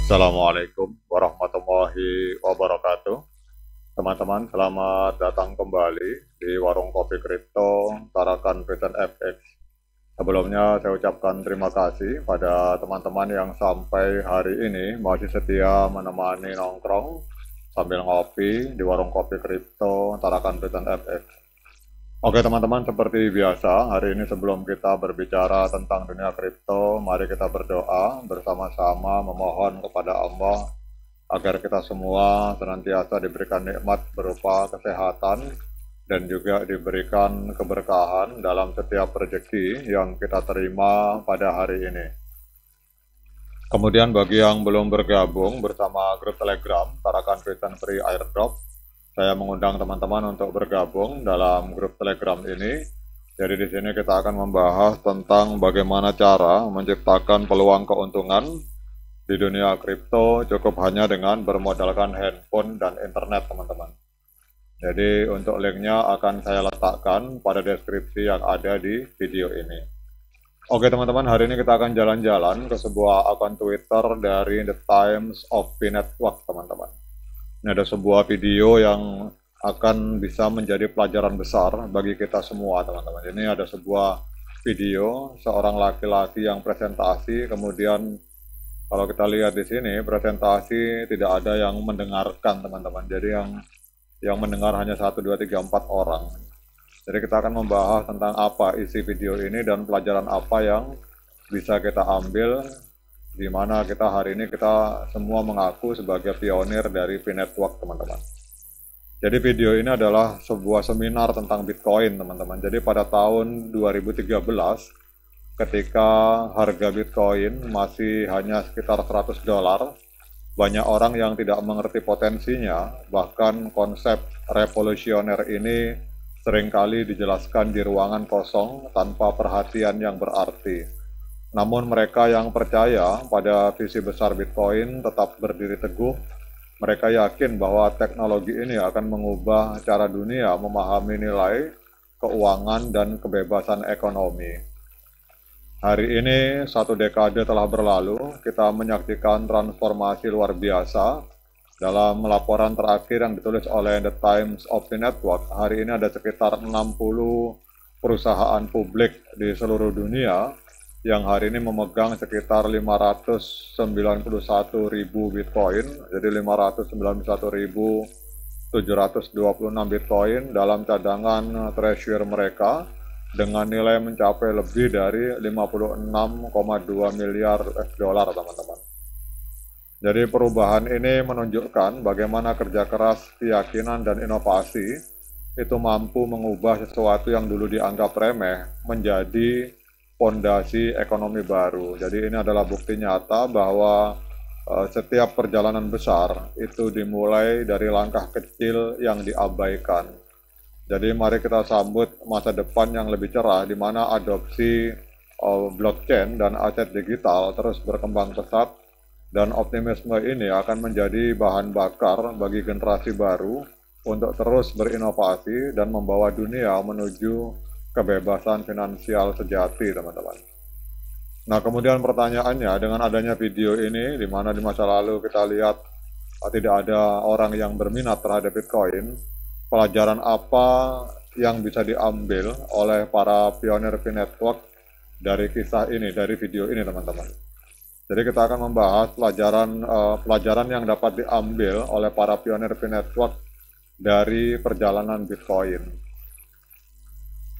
Assalamualaikum warahmatullahi wabarakatuh. Teman-teman, selamat datang kembali di Warung Kopi Kripto Tarakan Vision FX. Sebelumnya saya ucapkan terima kasih pada teman-teman yang sampai hari ini masih setia menemani nongkrong sambil ngopi di Warung Kopi Kripto Tarakan Vision FX. Oke teman-teman, seperti biasa, hari ini sebelum kita berbicara tentang dunia kripto, mari kita berdoa bersama-sama memohon kepada Allah agar kita semua senantiasa diberikan nikmat berupa kesehatan dan juga diberikan keberkahan dalam setiap rezeki yang kita terima pada hari ini. Kemudian bagi yang belum bergabung bersama grup Telegram Tarakan Vision Free Airdrop, saya mengundang teman-teman untuk bergabung dalam grup Telegram ini. Jadi di sini kita akan membahas tentang bagaimana cara menciptakan peluang keuntungan di dunia kripto cukup hanya dengan bermodalkan handphone dan internet, teman-teman. Jadi untuk linknya akan saya letakkan pada deskripsi yang ada di video ini. Oke teman-teman, hari ini kita akan jalan-jalan ke sebuah akun Twitter dari The Times of P Network, teman-teman. Ini ada sebuah video yang akan bisa menjadi pelajaran besar bagi kita semua, teman-teman. Ini ada sebuah video seorang laki-laki yang presentasi, kemudian kalau kita lihat di sini presentasi tidak ada yang mendengarkan, teman-teman. Jadi yang mendengar hanya 1, 2, 3, 4 orang. Jadi kita akan membahas tentang apa isi video ini dan pelajaran apa yang bisa kita ambil, di mana kita hari ini kita semua mengaku sebagai pionir dari P Network, teman-teman. Jadi video ini adalah sebuah seminar tentang Bitcoin, teman-teman. Jadi pada tahun 2013, ketika harga Bitcoin masih hanya sekitar $100, banyak orang yang tidak mengerti potensinya, bahkan konsep revolusioner ini seringkali dijelaskan di ruangan kosong tanpa perhatian yang berarti. Namun mereka yang percaya pada visi besar Bitcoin tetap berdiri teguh. Mereka yakin bahwa teknologi ini akan mengubah cara dunia memahami nilai, keuangan, dan kebebasan ekonomi. Hari ini, 1 dekade telah berlalu, kita menyaksikan transformasi luar biasa. Dalam laporan terakhir yang ditulis oleh The Times of the Network, hari ini ada sekitar 60 perusahaan publik di seluruh dunia yang hari ini memegang sekitar 591.000 Bitcoin, jadi 591.726 Bitcoin dalam cadangan treasury mereka dengan nilai mencapai lebih dari 56,2 miliar dolar, teman-teman. Jadi perubahan ini menunjukkan bagaimana kerja keras, keyakinan, dan inovasi itu mampu mengubah sesuatu yang dulu dianggap remeh menjadi fondasi ekonomi baru. Jadi ini adalah bukti nyata bahwa setiap perjalanan besar itu dimulai dari langkah kecil yang diabaikan. Jadi mari kita sambut masa depan yang lebih cerah di mana adopsi blockchain dan aset digital terus berkembang pesat, dan optimisme ini akan menjadi bahan bakar bagi generasi baru untuk terus berinovasi dan membawa dunia menuju kebebasan finansial sejati, teman-teman. Nah, kemudian pertanyaannya, dengan adanya video ini, di mana di masa lalu kita lihat tidak ada orang yang berminat terhadap Bitcoin, pelajaran apa yang bisa diambil oleh para pionir P Network dari kisah ini, dari video ini, teman-teman? Jadi kita akan membahas pelajaran yang dapat diambil oleh para pionir P Network dari perjalanan Bitcoin.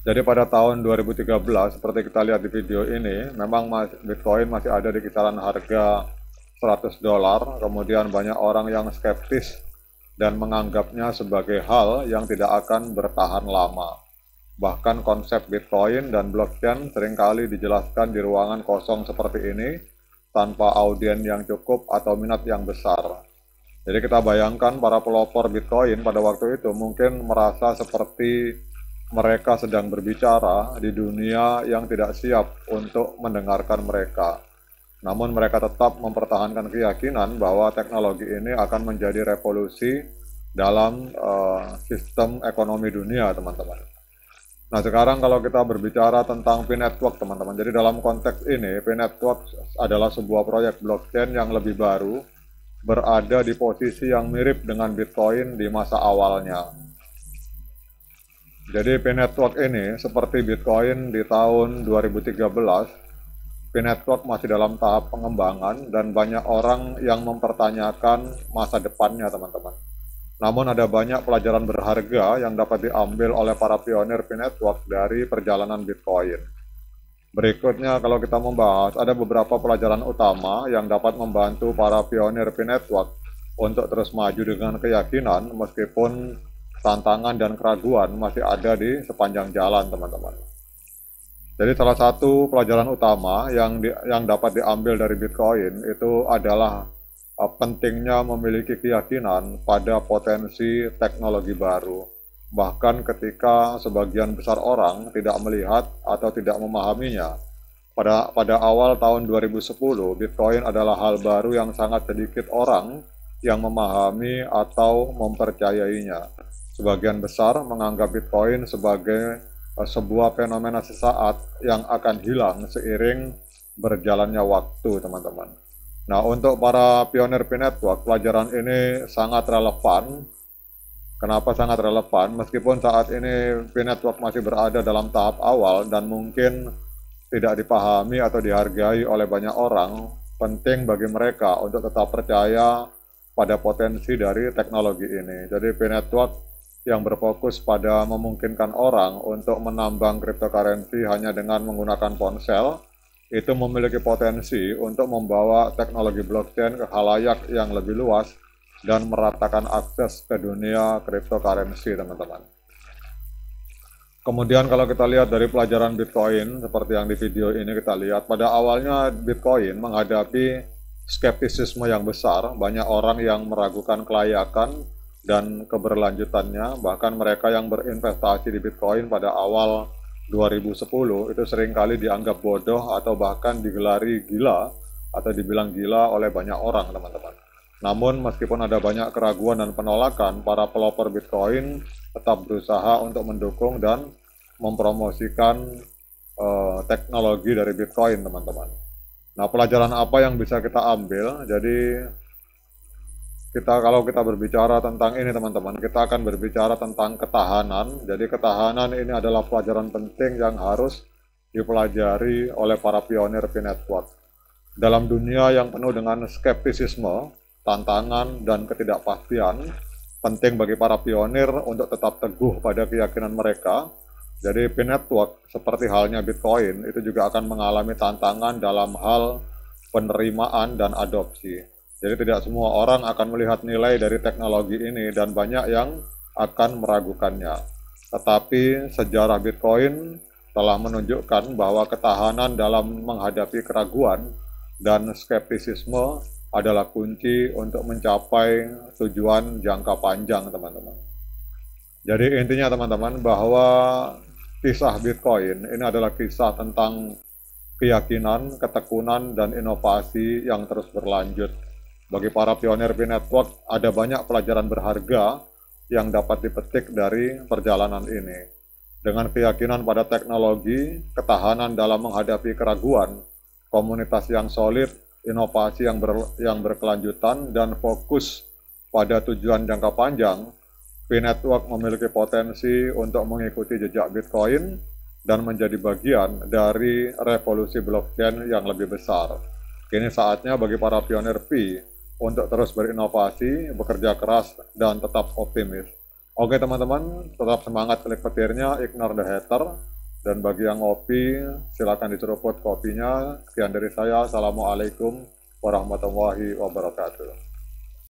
Jadi pada tahun 2013, seperti kita lihat di video ini, memang Bitcoin masih ada di kisaran harga $100, kemudian banyak orang yang skeptis dan menganggapnya sebagai hal yang tidak akan bertahan lama. Bahkan konsep Bitcoin dan blockchain seringkali dijelaskan di ruangan kosong seperti ini, tanpa audiens yang cukup atau minat yang besar. Jadi kita bayangkan para pelopor Bitcoin pada waktu itu mungkin merasa seperti mereka sedang berbicara di dunia yang tidak siap untuk mendengarkan mereka. Namun mereka tetap mempertahankan keyakinan bahwa teknologi ini akan menjadi revolusi dalam sistem ekonomi dunia, teman-teman. Nah, sekarang kalau kita berbicara tentang P Network, teman-teman. Jadi dalam konteks ini, P Network adalah sebuah proyek blockchain yang lebih baru berada di posisi yang mirip dengan Bitcoin di masa awalnya. Jadi P-Network ini seperti Bitcoin di tahun 2013, P-Network masih dalam tahap pengembangan dan banyak orang yang mempertanyakan masa depannya, teman-teman. Namun ada banyak pelajaran berharga yang dapat diambil oleh para pionir P-Network dari perjalanan Bitcoin. Berikutnya kalau kita membahas, ada beberapa pelajaran utama yang dapat membantu para pionir P-Network untuk terus maju dengan keyakinan meskipun tantangan dan keraguan masih ada di sepanjang jalan, teman-teman. Jadi salah satu pelajaran utama yang dapat diambil dari Bitcoin itu adalah pentingnya memiliki keyakinan pada potensi teknologi baru. Bahkan ketika sebagian besar orang tidak melihat atau tidak memahaminya. Pada awal tahun 2010, Bitcoin adalah hal baru yang sangat sedikit orang yang memahami atau mempercayainya. Sebagian besar menganggap Bitcoin sebagai sebuah fenomena sesaat yang akan hilang seiring berjalannya waktu, teman-teman. Nah, untuk para pionir P-Network, pelajaran ini sangat relevan. Kenapa sangat relevan? Meskipun saat ini P-Network masih berada dalam tahap awal dan mungkin tidak dipahami atau dihargai oleh banyak orang, penting bagi mereka untuk tetap percaya pada potensi dari teknologi ini. Jadi P-Network yang berfokus pada memungkinkan orang untuk menambang cryptocurrency hanya dengan menggunakan ponsel, itu memiliki potensi untuk membawa teknologi blockchain ke khalayak yang lebih luas dan meratakan akses ke dunia cryptocurrency, teman-teman. Kemudian kalau kita lihat dari pelajaran Bitcoin, seperti yang di video ini kita lihat, pada awalnya Bitcoin menghadapi skeptisisme yang besar, banyak orang yang meragukan kelayakan dan keberlanjutannya, bahkan mereka yang berinvestasi di Bitcoin pada awal 2010 itu seringkali dianggap bodoh atau bahkan digelari gila atau dibilang gila oleh banyak orang, teman-teman. Namun meskipun ada banyak keraguan dan penolakan, para pelopor Bitcoin tetap berusaha untuk mendukung dan mempromosikan teknologi dari Bitcoin, teman-teman. Nah, pelajaran apa yang bisa kita ambil? Jadi kalau kita berbicara tentang ini, teman-teman, kita akan berbicara tentang ketahanan. Jadi ketahanan ini adalah pelajaran penting yang harus dipelajari oleh para pionir P-Network. Dalam dunia yang penuh dengan skeptisisme, tantangan, dan ketidakpastian, penting bagi para pionir untuk tetap teguh pada keyakinan mereka. Jadi P-Network, seperti halnya Bitcoin, itu juga akan mengalami tantangan dalam hal penerimaan dan adopsi. Jadi tidak semua orang akan melihat nilai dari teknologi ini dan banyak yang akan meragukannya. Tetapi sejarah Bitcoin telah menunjukkan bahwa ketahanan dalam menghadapi keraguan dan skeptisisme adalah kunci untuk mencapai tujuan jangka panjang, teman-teman. Jadi intinya, teman-teman, bahwa kisah Bitcoin ini adalah kisah tentang keyakinan, ketekunan, dan inovasi yang terus berlanjut. Bagi para pionir P-Network, ada banyak pelajaran berharga yang dapat dipetik dari perjalanan ini. Dengan keyakinan pada teknologi, ketahanan dalam menghadapi keraguan, komunitas yang solid, inovasi yang berkelanjutan, dan fokus pada tujuan jangka panjang, P-Network memiliki potensi untuk mengikuti jejak Bitcoin dan menjadi bagian dari revolusi blockchain yang lebih besar. Kini saatnya bagi para pionir P untuk terus berinovasi, bekerja keras, dan tetap optimis. Oke, teman-teman, tetap semangat, klik petirnya, ignore the hater, dan bagi yang ngopi, silakan diseruput kopinya. Sekian dari saya, Assalamualaikum warahmatullahi wabarakatuh.